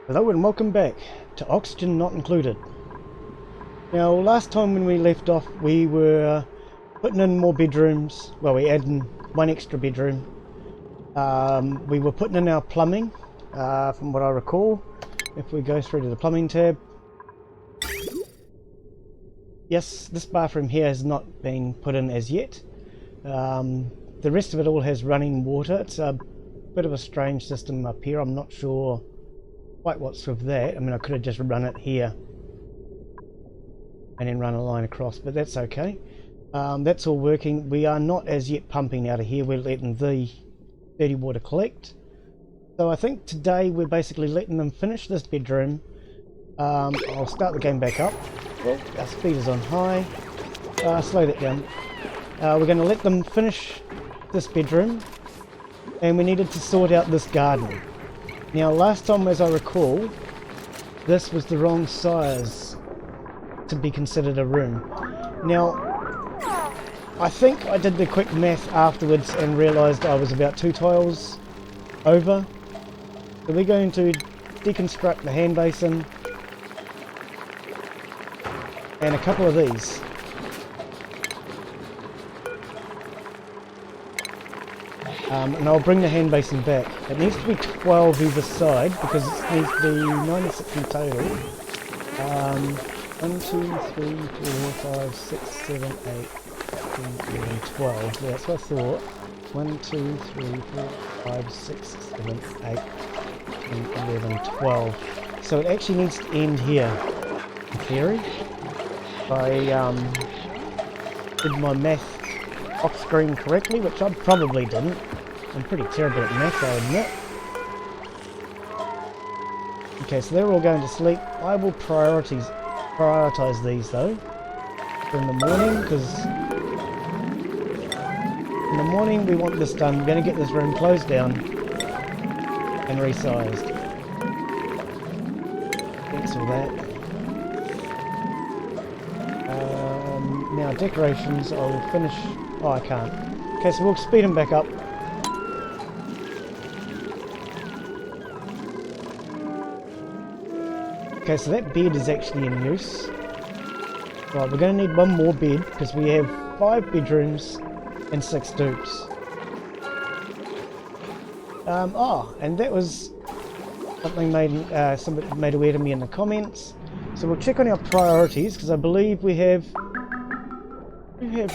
Hello and welcome back to Oxygen Not Included. Now, last time when we left off, we were putting in more bedrooms. Well, we added one extra bedroom. We were putting in our plumbing, from what I recall. If we go through to the plumbing tab. Yes, this bathroom here has not been put in as yet. The rest of it all has running water. It's a bit of a strange system up here. I'm not sure quite what's with that. I mean, I could have just run it here and then run a line across, but that's okay. That's all working. We are not as yet pumping out of here. We're letting the dirty water collect. So I think today we're basically letting them finish this bedroom. I'll start the game back up. Well, our speed is on high. Slow that down. We're going to let them finish this bedroom, and we needed to sort out this garden. Now, last time, as I recall, this was the wrong size to be considered a room. Now, I think I did the quick math afterwards and realised I was about 2 tiles over. So we're going to deconstruct the hand basin and a couple of these. And I'll bring the hand basin back. It needs to be 12 either side because it needs to be 96 in total. 1, 2, 3, 4, 5, 6, 7, 8, 10, 11, 12. Yeah, that's what I thought. 1, 2, 3, 4, 5, 6, 7, 8, 10, 11, 12. So it actually needs to end here, in theory. I did my math off screen correctly, which I probably didn't. I'm pretty terrible at math, I admit. Okay, so they're all going to sleep. I will prioritize these though in the morning, because in the morning we want this done. We're going to get this room closed down and resized. Cancel that. Now decorations, I'll finish. Oh, I can't. Okay, so we'll speed them back up. Okay, so that bed is actually in use. Right, we're going to need one more bed because we have 5 bedrooms and 6 dupes. And that was something somebody made aware to me in the comments. So we'll check on our priorities because I believe we have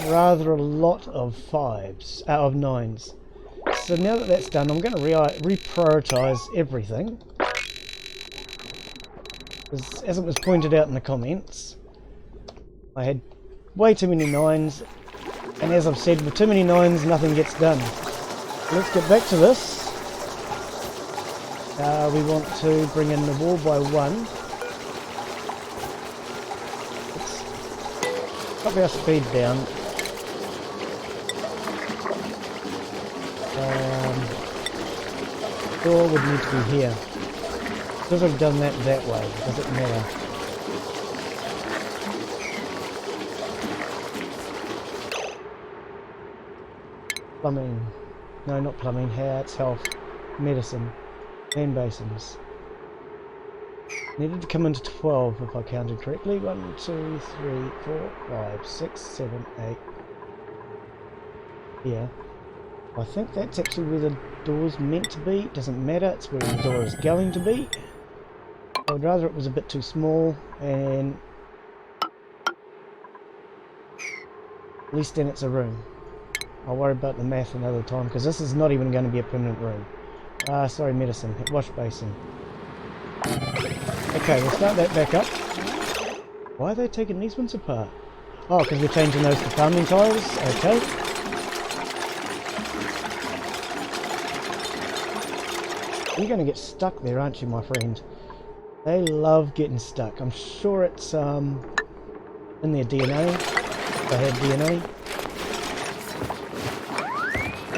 rather a lot of 5s, of 9s. So now that that's done, I'm going to reprioritize everything. As it was pointed out in the comments, I had way too many 9s, and as I've said, with too many 9s, nothing gets done. Let's get back to this. We want to bring in the wall by 1. Let's up our speed down. Door would need to be here. Because I've done that way, does it matter? Plumbing. No, not plumbing. It's health. Medicine. Hand basins. Needed to come into 12 if I counted correctly. 1, 2, 3, 4, 5, 6, 7, 8. Yeah. I think that's actually where the door's meant to be. It doesn't matter, it's where the door is going to be. I would rather it was a bit too small, and at least then it's a room. I'll worry about the math another time, because this is not even going to be a permanent room. Sorry, medicine. Wash basin. Okay, we'll start that back up. Why are they taking these ones apart? Oh, because we're changing those to farming tiles. Okay. You're going to get stuck there, aren't you, my friend? They love getting stuck. I'm sure it's in their DNA. They have DNA.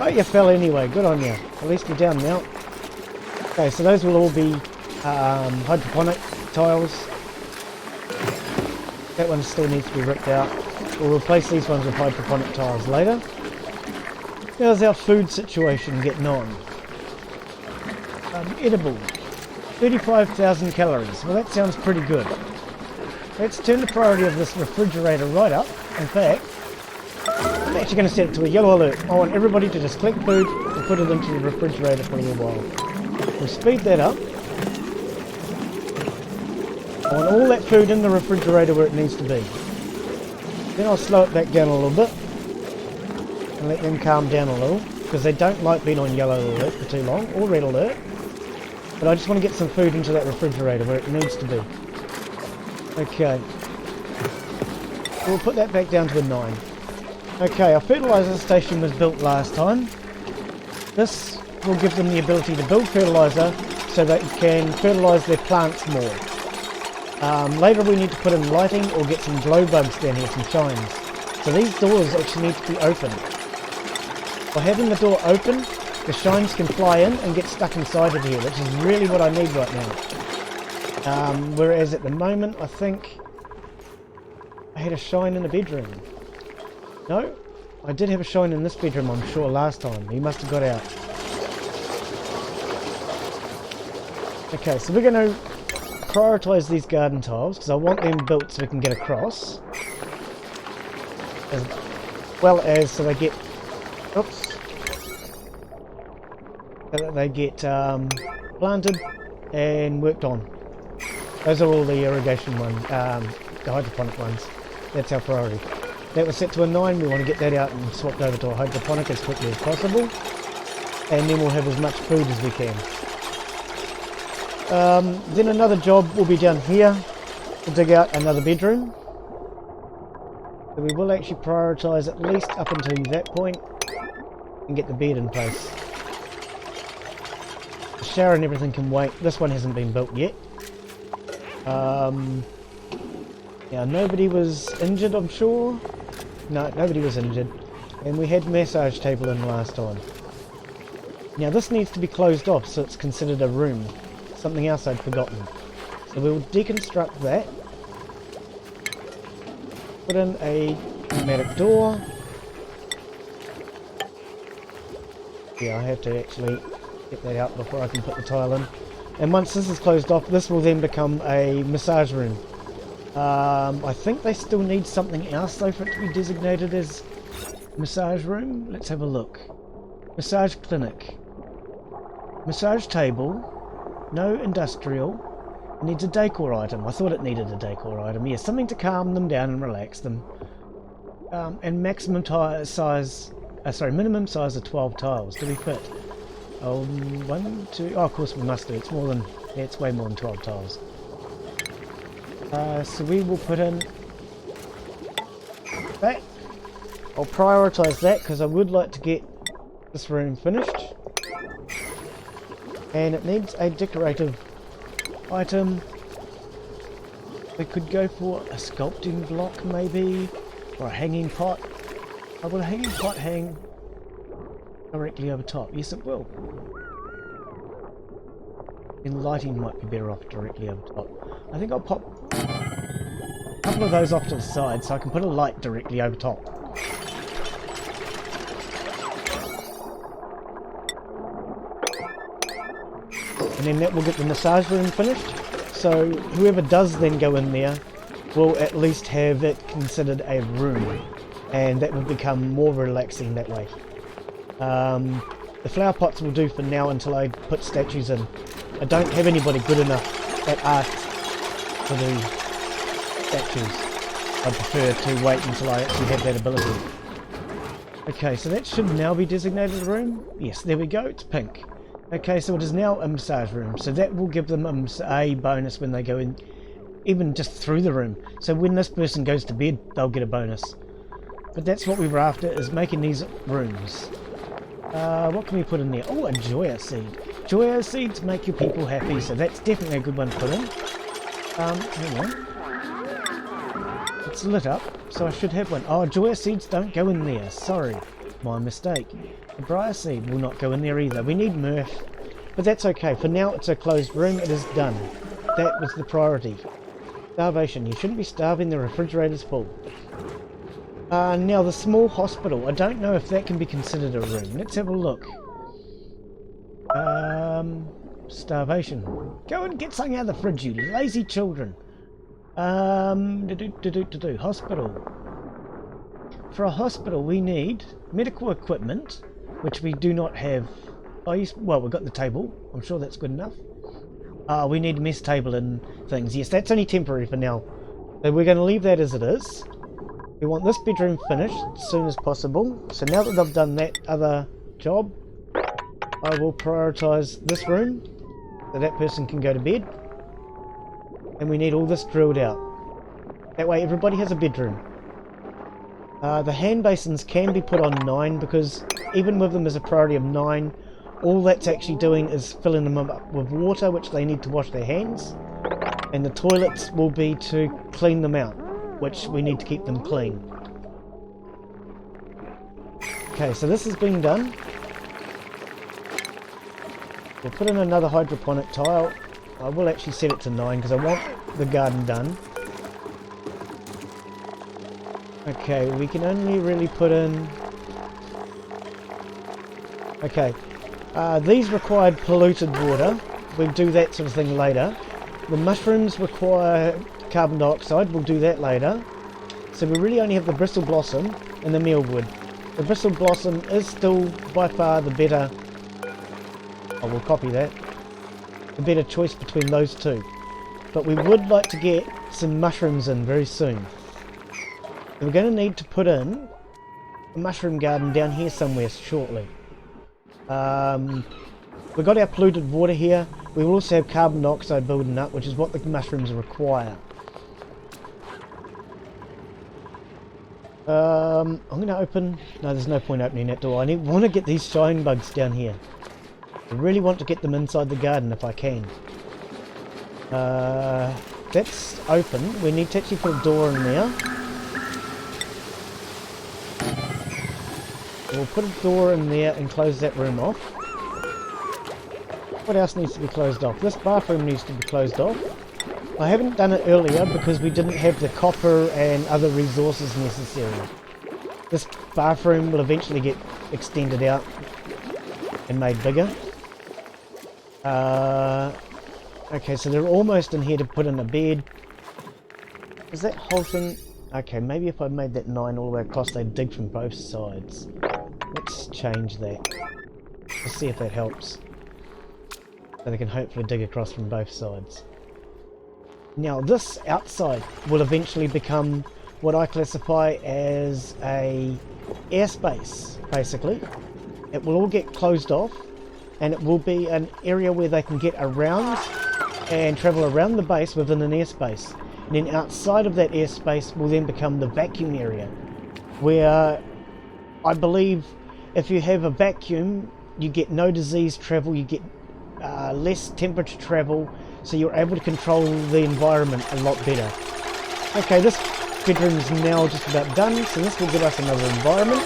Oh, you fell anyway. Good on you. At least you're down now. Okay, so those will all be hydroponic tiles. That one still needs to be ripped out. We'll replace these ones with hydroponic tiles later. How's our food situation getting on? Edible. 35,000 calories. Well, that sounds pretty good. Let's turn the priority of this refrigerator right up. In fact, I'm actually going to set it to a yellow alert. I want everybody to just collect food and put it into the refrigerator for a little while. We'll speed that up. I want all that food in the refrigerator where it needs to be. Then I'll slow it back down a little bit and let them calm down a little, because they don't like being on yellow alert for too long, or red alert. But I just want to get some food into that refrigerator where it needs to be. Okay. We'll put that back down to a 9. Okay, our fertilizer station was built last time. This will give them the ability to build fertilizer so they can fertilize their plants more. Later we need to put in lighting or get some glow bugs down here, some shines. So these doors actually need to be open. By having the door open, the shines can fly in and get stuck inside of here, which is really what I need right now. Whereas at the moment, I think I had a shine in the bedroom. No, I did have a shine in this bedroom, I'm sure, last time. He must have got out. Okay, so we're going to prioritise these garden tiles because I want them built so we can get across, as well as so they get, oops, so that they get planted and worked on. Those are all the irrigation ones, the hydroponic ones. That's our priority. That was set to a 9. We want to get that out and swapped over to a hydroponic as quickly as possible, and then we'll have as much food as we can. Then another job will be down here to dig out another bedroom. So we will actually prioritise at least up until that point and get the bed in place. The shower and everything can wait. This one hasn't been built yet. Now nobody was injured, I'm sure. No, nobody was injured. And we had massage table in last time. Now this needs to be closed off so it's considered a room. Something else I'd forgotten. So we'll deconstruct that. Put in a pneumatic door. Yeah, I have to actually get that out before I can put the tile in. And once this is closed off, this will then become a massage room. I think they still need something else though for it to be designated as massage room. Let's have a look. Massage clinic. Massage table. No industrial. It needs a decor item. I thought it needed a decor item. Yes, something to calm them down and relax them. And maximum size, minimum size of 12 tiles. Do we fit? 1, 2. Oh, of course we must do. It's more than. Yeah, it's way more than 12 tiles. So we will put in that. I'll prioritise that because I would like to get this room finished. And it needs a decorative item. We could go for a sculpting block maybe, or a hanging pot. Oh, will a hanging pot hang directly over top? Yes, it will. And lighting might be better off directly over top. I think I'll pop a couple of those off to the side so I can put a light directly over top. And then that will get the massage room finished. So whoever does then go in there will at least have it considered a room. And that will become more relaxing that way. The flower pots will do for now until I put statues in. I don't have anybody good enough at art to do statues. I prefer to wait until I actually have that ability. Okay, so that should now be designated a room. Yes, there we go, it's pink. Okay, so it is now a massage room, so that will give them a bonus when they go in, even just through the room. So when this person goes to bed, they'll get a bonus. But that's what we were after, is making these rooms. What can we put in there? Oh, a Joya seed. Joya seeds make your people happy, so that's definitely a good one to put in. Hang on. It's lit up, so I should have one. Oh, Joya seeds don't go in there. Sorry, my mistake. The briar seed will not go in there either. We need Murph, but that's okay. For now, it's a closed room. It is done. That was the priority. Starvation. You shouldn't be starving. The refrigerator's full. Now, the small hospital. I don't know if that can be considered a room. Let's have a look. starvation. Go and get something out of the fridge, you lazy children. Hospital. For a hospital we need medical equipment, which we do not have. Well, we've got the table. I'm sure that's good enough. We need a mess table and things. Yes, that's only temporary for now. So we're going to leave that as it is. We want this bedroom finished as soon as possible. So now that I've done that other job, I will prioritise this room so that person can go to bed. And we need all this drilled out. That way everybody has a bedroom. The hand basins can be put on 9 because even with them as a priority of 9, all that's actually doing is filling them up with water, which they need to wash their hands. And the toilets will be to clean them out, which we need to keep them clean. Okay, so this has been done. We'll put in another hydroponic tile. I will actually set it to 9 because I want the garden done. Okay, we can only really put in... Okay, these required polluted water. We'll do that sort of thing later. The mushrooms require carbon dioxide. We'll do that later. So we really only have the bristle blossom and the mealwood. The bristle blossom is still by far the better... I will copy that. The better choice between those two. But we would like to get some mushrooms in very soon. We're going to need to put in a mushroom garden down here somewhere shortly. We've got our polluted water here. We will also have carbon dioxide building up, which is what the mushrooms require. I'm going to open... No, there's no point opening that door. I want to get these shine bugs down here. I really want to get them inside the garden if I can. That's open. We need to actually put a door in there. We'll put a door in there and close that room off. What else needs to be closed off? This bathroom needs to be closed off. I haven't done it earlier because we didn't have the copper and other resources necessary. This bathroom will eventually get extended out and made bigger. Okay, so they're almost in here to put in a bed. Is that whole thing... Okay, maybe if I made that 9 all the way across, they'd dig from both sides. Let's change that. Let's see if that helps. So they can hopefully dig across from both sides. Now this outside will eventually become what I classify as a airspace, basically. It will all get closed off and it will be an area where they can get around and travel around the base within an airspace. And then outside of that airspace will then become the vacuum area, where I believe if you have a vacuum you get no disease travel, you get less temperature travel, so you're able to control the environment a lot better. Okay, this bedroom is now just about done, so this will give us another environment.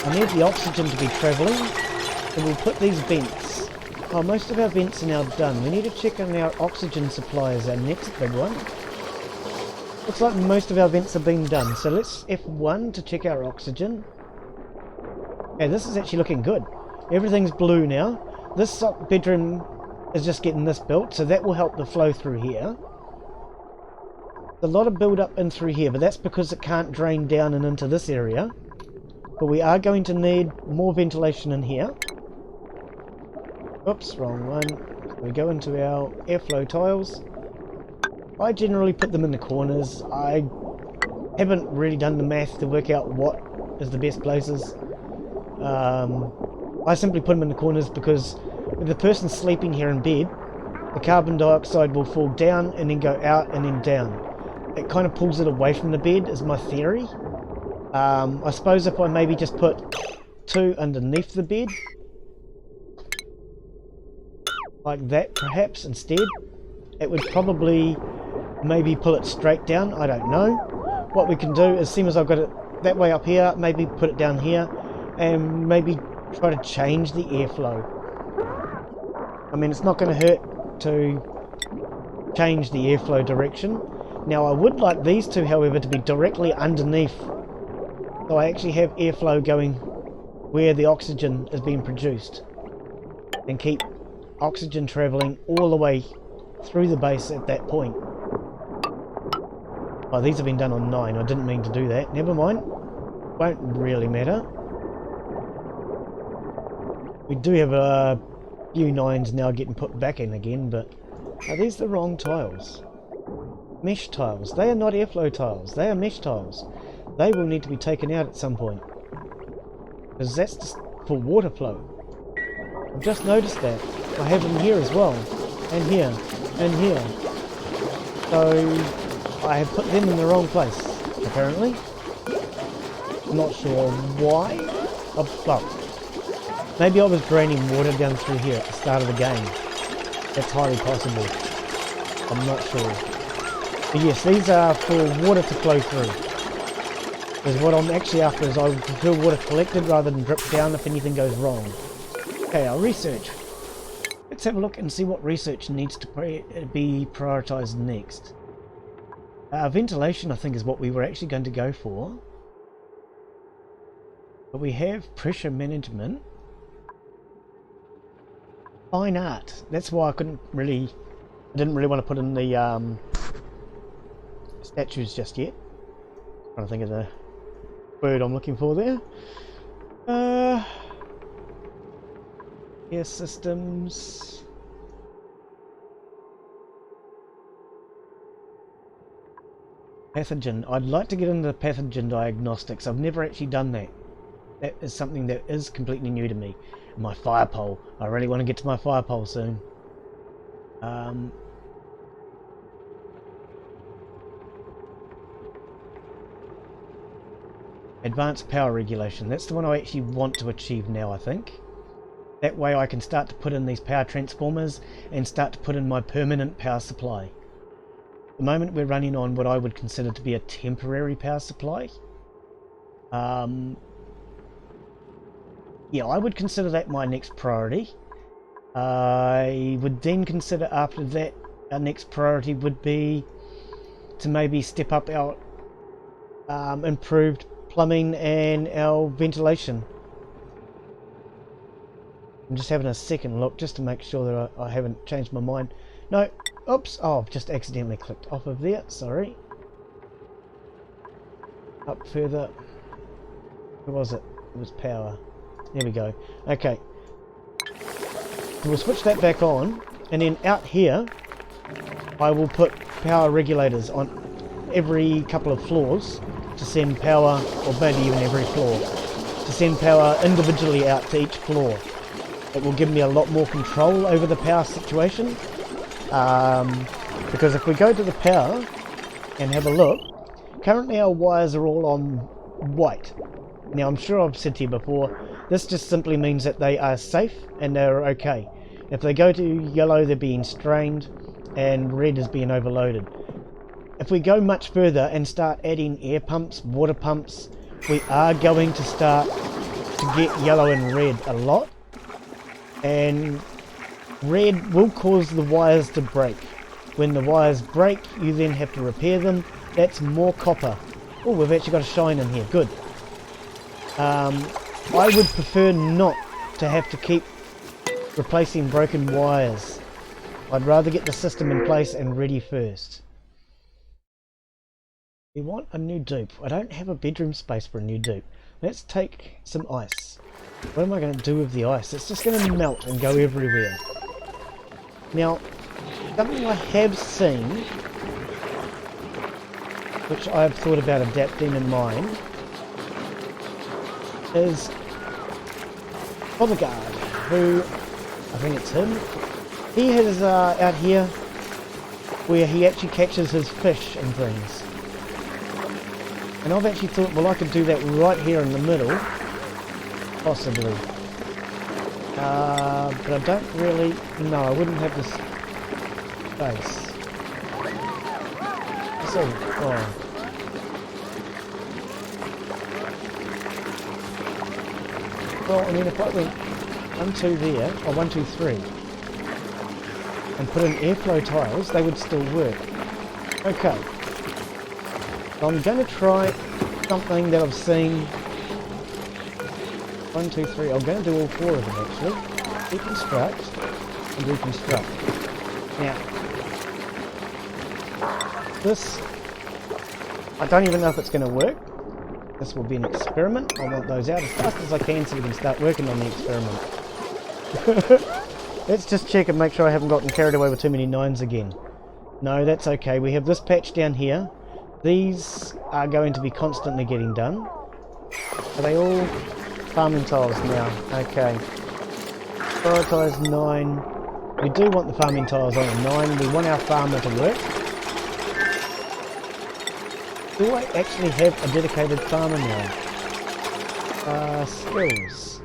I need the oxygen to be travelling, so we'll put these vents. Oh, most of our vents are now done. We need to check on our oxygen supply as our next big one. Looks like most of our vents have been done, so let's F1 to check our oxygen. Okay, this is actually looking good. Everything's blue now. This bedroom is just getting this built, so that will help the flow through here. A lot of build up in through here, but that's because it can't drain down and into this area. But we are going to need more ventilation in here. Oops, wrong one. We go into our airflow tiles. I generally put them in the corners. I haven't really done the math to work out what is the best places. I simply put them in the corners because if the person's sleeping here in bed, the carbon dioxide will fall down and then go out and then down. It kind of pulls it away from the bed is my theory. I suppose if I maybe just put 2 underneath the bed, like that perhaps instead, it would probably maybe pull it straight down. I don't know. What we can do is, seeing as I've got it that way up here, maybe put it down here and maybe try to change the airflow. I mean, it's not going to hurt to change the airflow direction. Now I would like these two, however, to be directly underneath, so I actually have airflow going where the oxygen is being produced and keep oxygen travelling all the way through the base at that point. Oh, these have been done on 9. I didn't mean to do that. Never mind. Won't really matter. We do have a few 9s now getting put back in again, but are these the wrong tiles? Mesh tiles. They are not airflow tiles. They are mesh tiles. They will need to be taken out at some point, because that's just for water flow. I've just noticed that. I have them here as well, and here, and here. So I have put them in the wrong place, apparently. Not sure why. Well, maybe I was draining water down through here at the start of the game. That's highly possible. I'm not sure. But yes, these are for water to flow through. Because what I'm actually after is I would prefer water collected rather than drip down if anything goes wrong. Okay, our research. Let's have a look and see what research needs to be prioritised next. Ventilation, I think, is what we were actually going to go for. But we have pressure management. Fine art. That's why I didn't really want to put in the statues just yet. I'm trying to think of the word I'm looking for there. Air systems. Pathogen. I'd like to get into the pathogen diagnostics. I've never actually done that. That is something that is completely new to me. My fire pole. I really want to get to my fire pole soon. Advanced power regulation. That's the one I actually want to achieve now, I think. That way I can start to put in these power transformers and start to put in my permanent power supply. At the moment we're running on what I would consider to be a temporary power supply. Yeah, I would consider that my next priority. I would then consider after that our next priority would be to maybe step up our improved plumbing and our ventilation. I'm just having a second look just to make sure that I haven't changed my mind. No, oops, oh, I've just accidentally clicked off of there, sorry. Up further. Where was it? It was power. There we go. Okay. We'll switch that back on, and then out here I will put power regulators on every couple of floors to send power, or maybe even every floor, to send power individually out to each floor. It will give me a lot more control over the power situation, because if we go to the power and have a look, currently our wires are all on white. Now I'm sure I've said to you before, this just simply means that they are safe and they're okay. If they go to yellow, they're being strained, and red is being overloaded. If we go much further and start adding air pumps, water pumps, we are going to start to get yellow and red a lot. And red will cause the wires to break. When the wires break, you then have to repair them. That's more copper. Oh, we've actually got a shine in here. Good. I would prefer not to have to keep replacing broken wires. I'd rather get the system in place and ready first. We want a new dupe. I don't have a bedroom space for a new dupe. Let's take some ice. What am I going to do with the ice? It's just going to melt and go everywhere. Now, something I have seen, which I've thought about adapting in mind, is Bodyguard, who, I think it's him, he has out here where he actually catches his fish and things. And I've actually thought, well, I could do that right here in the middle, possibly. But I don't really, no, I wouldn't have this space. So, oh. Well, I mean, if I went 1, 2 there, or 1, 2, 3, and put in airflow tiles, they would still work. Okay. So I'm going to try something that I've seen. 1, 2, 3. I'm going to do all 4 of them actually. Deconstruct. and reconstruct. Now, this, I don't even know if it's going to work. This will be an experiment. I want those out as fast as I can so we can start working on the experiment. Let's just check and make sure I haven't gotten carried away with too many 9s again. No, that's okay. We have this patch down here. These are going to be constantly getting done. Are they all farming tiles now? Okay. Prioritise 9. We do want the farming tiles on a 9. We want our farmer to work. Do I actually have a dedicated farmer now? Skills.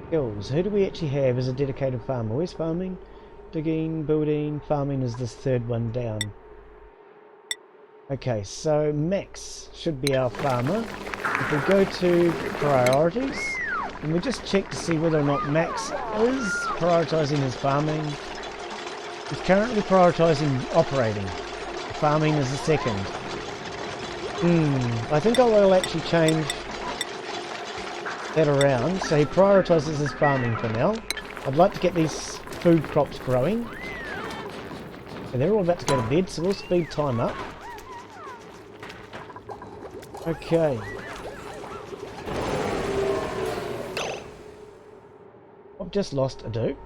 Skills. Who do we actually have as a dedicated farmer? Where's farming? Digging, building, farming is this third one down. Okay, so Max should be our farmer. If we go to priorities, and we just check to see whether or not Max is prioritising his farming. He's currently prioritising operating. Farming is the second. I think I will actually change that around. So he prioritises his farming for now. I'd like to get these food crops growing. And they're all about to go to bed, so we'll speed time up. Okay. I've just lost a dupe.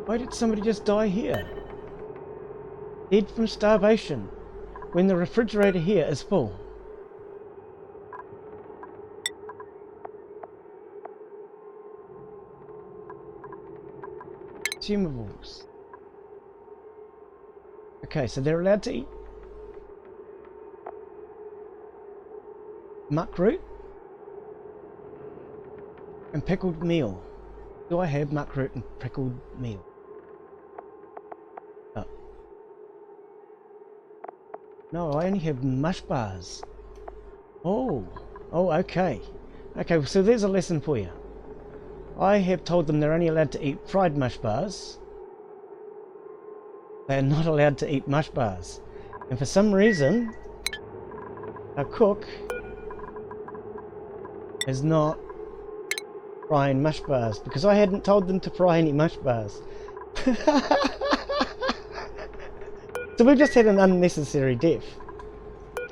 Why did somebody just die here? Dead from starvation, when the refrigerator here is full. Consumables. Okay, so they're allowed to eat muckroot and pickled meal. Do I have muckroot and pickled meal? Oh. No, I only have mush bars. Oh, okay. Okay, so there's a lesson for you. I have told them they're only allowed to eat fried mush bars. They're not allowed to eat mush bars. And for some reason, our cook is not frying mush bars, because I hadn't told them to fry any mush bars. So we've just had an unnecessary death,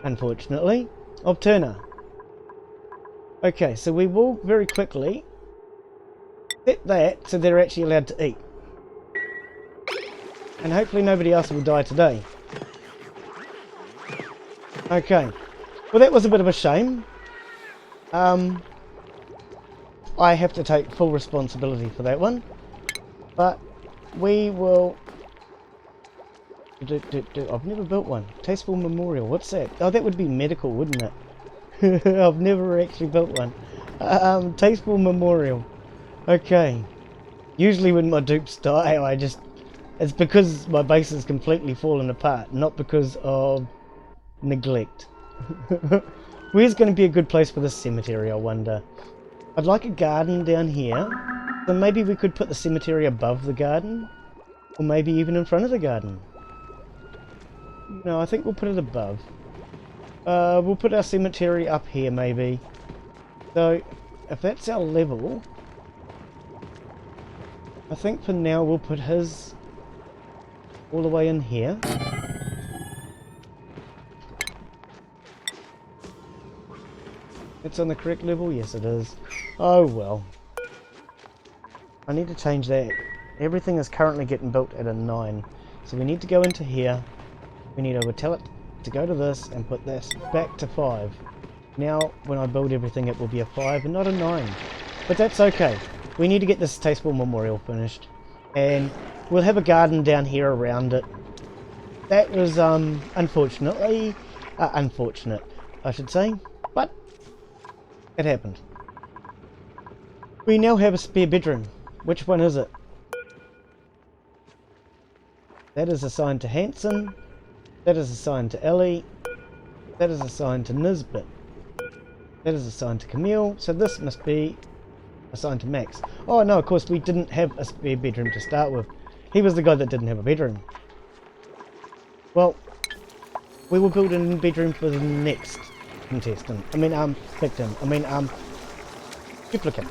unfortunately, of Turner. Okay, so we will very quickly set that so they're actually allowed to eat. And hopefully nobody else will die today. Okay, well that was a bit of a shame. I have to take full responsibility for that one, but we will I've never built one. Tasteful memorial, what's that? Oh, that would be medical, wouldn't it? I've never actually built one. Tasteful memorial. Okay, usually when my dupes die it's because my base has completely fallen apart, not because of neglect. Where's going to be a good place for this cemetery, I wonder? I'd like a garden down here, so maybe we could put the cemetery above the garden, or maybe even in front of the garden. No, I think we'll put it above. We'll put our cemetery up here maybe. So, if that's our level, I think for now we'll put his all the way in here. It's on the correct level? Yes it is. Oh well. I need to change that. Everything is currently getting built at a 9. So we need to go into here. We need to tell it to go to this and put this back to 5. Now when I build everything it will be a 5 and not a 9. But that's okay. We need to get this tasteful memorial finished. And we'll have a garden down here around it. That was unfortunately unfortunate, I should say. But it happened. We now have a spare bedroom. Which one is it? That is assigned to Hanson. That is assigned to Ellie. That is assigned to Nisbet. That is assigned to Camille. So this must be assigned to Max. Oh no, of course we didn't have a spare bedroom to start with. He was the guy that didn't have a bedroom. Well, we will build a bedroom for the next contestant. I mean, victim. I mean, duplicate.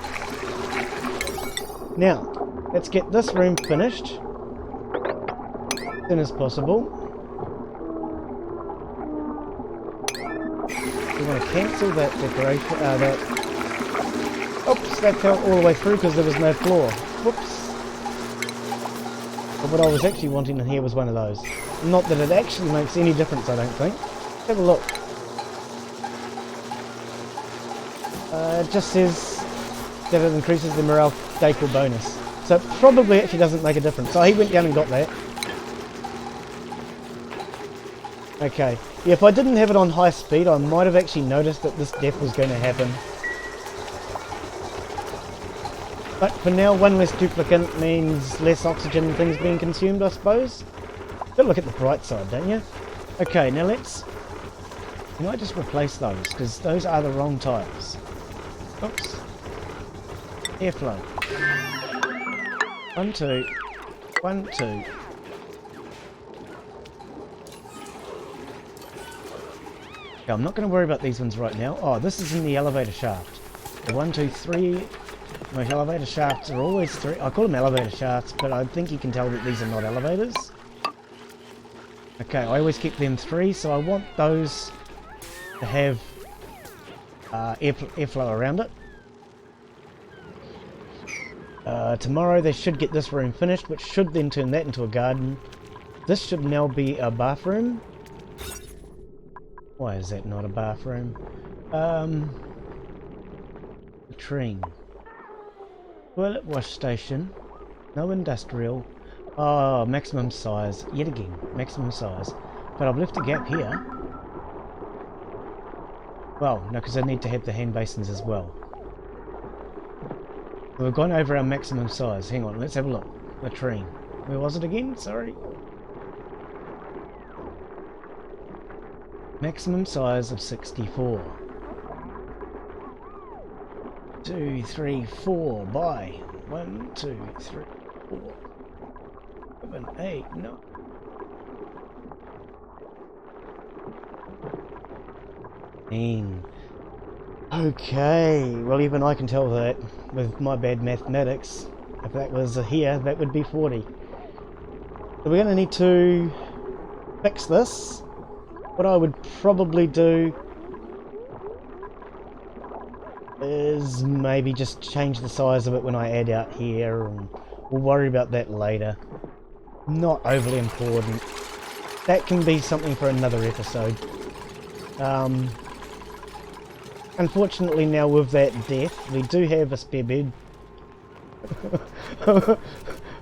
Now, let's get this room finished as soon as possible. We want to cancel that decoration. Oops, that fell all the way through because there was no floor. Whoops. But what I was actually wanting in here was one of those. Not that it actually makes any difference, I don't think. Have a look. It just says that it increases the morale decor bonus. So it probably actually doesn't make a difference. So he went down and got that. Okay. Yeah, if I didn't have it on high speed, I might have actually noticed that this death was going to happen. But for now, one less duplicant means less oxygen and things being consumed, I suppose. Gotta look at the bright side, don't you? Okay, now let's... I might just replace those, because those are the wrong tiles. Oops. Airflow. 1, 2. 1, 2. Okay, I'm not going to worry about these ones right now. Oh, this is in the elevator shaft. The 1, 2, 3... My elevator shafts are always 3. I call them elevator shafts, but I think you can tell that these are not elevators. Okay, I always keep them 3, so I want those to have airflow around it. Tomorrow they should get this room finished, which should then turn that into a garden. This should now be a bathroom. Why is that not a bathroom? Latrine. Toilet wash station. No industrial. Oh, maximum size. Yet again, maximum size. But I've left a gap here. Well, no, because I need to have the hand basins as well. We've gone over our maximum size. Hang on, let's have a look. Latrine. Where was it again? Sorry. Maximum size of 64. 2, 3, 4, by 1, 2, 3, 4, 7, 8, no. Okay, well even I can tell that with my bad mathematics. If that was here, that would be 40. So we're going to need to fix this. What I would probably do is maybe just change the size of it when I add out here, and we'll worry about that later. Not overly important. That can be something for another episode. Unfortunately now with that death, we do have a spare bed.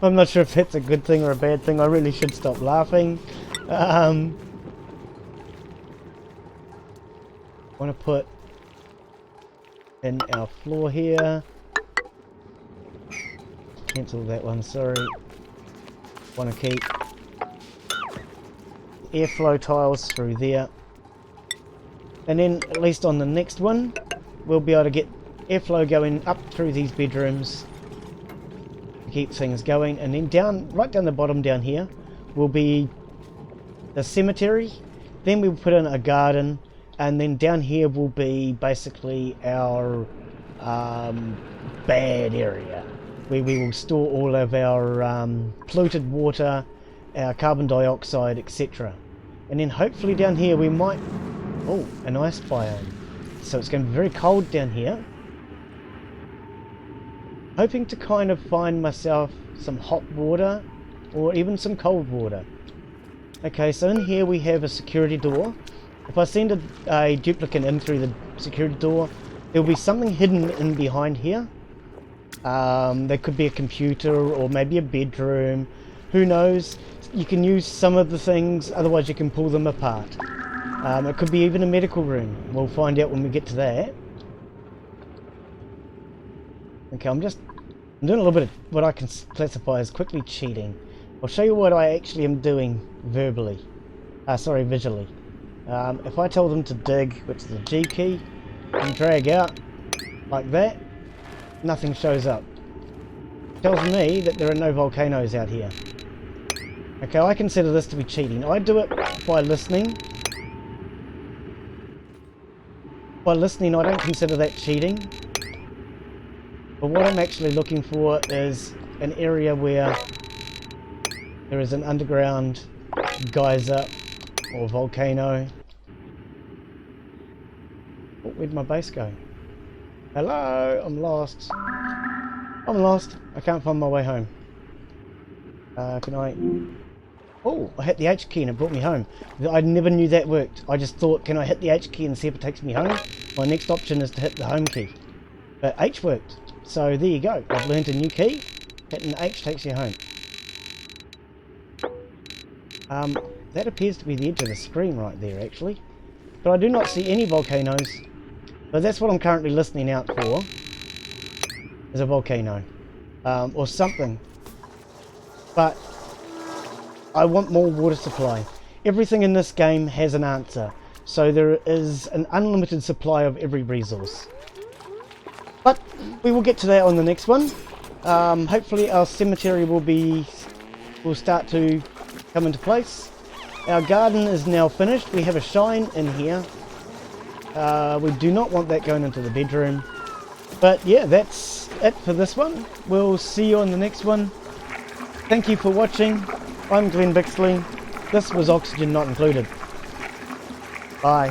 I'm not sure if that's a good thing or a bad thing. I really should stop laughing. Want to put in our floor here. Cancel that one, sorry. Want to keep airflow tiles through there. And then, at least on the next one, we'll be able to get airflow going up through these bedrooms to keep things going. And then down, right down the bottom down here, will be the cemetery. Then we'll put in a garden. And then down here will be basically our bad area, where we will store all of our polluted water, our carbon dioxide, etc. And then hopefully down here we might... Oh, an ice biome. So it's going to be very cold down here. Hoping to kind of find myself some hot water, or even some cold water. Okay, so in here we have a security door. If I send a duplicate in through the security door, there will be something hidden in behind here. There could be a computer or maybe a bedroom. Who knows? You can use some of the things, otherwise you can pull them apart. It could be even a medical room. We'll find out when we get to that. Okay, I'm doing a little bit of what I can classify as quickly cheating. I'll show you what I actually am doing visually. If I tell them to dig, which is a G key, and drag out like that, nothing shows up. It tells me that there are no volcanoes out here. Okay, I consider this to be cheating. I do it by listening. by listening, I don't consider that cheating. But what I'm actually looking for is an area where there is an underground geyser or volcano. Oh, where'd my base go? Hello, I'm lost. I'm lost. I can't find my way home. Can I... Oh, I hit the H key and it brought me home. I never knew that worked. I just thought, can I hit the H key and see if it takes me home? My next option is to hit the home key. But H worked. So there you go. I've learned a new key. Hitting H takes you home. That appears to be the edge of the screen right there, actually. But I do not see any volcanoes. So that's what I'm currently listening out for. Is a volcano. Or something. But I want more water supply. Everything in this game has an answer. So there is an unlimited supply of every resource. But we will get to that on the next one. Hopefully our cemetery will start to come into place. Our garden is now finished. We have a shine in here. We do not want that going into the bedroom. But yeah, that's it for this one. We'll see you on the next one. Thank you for watching. I'm Glenn Bixley. This was Oxygen Not Included. Bye.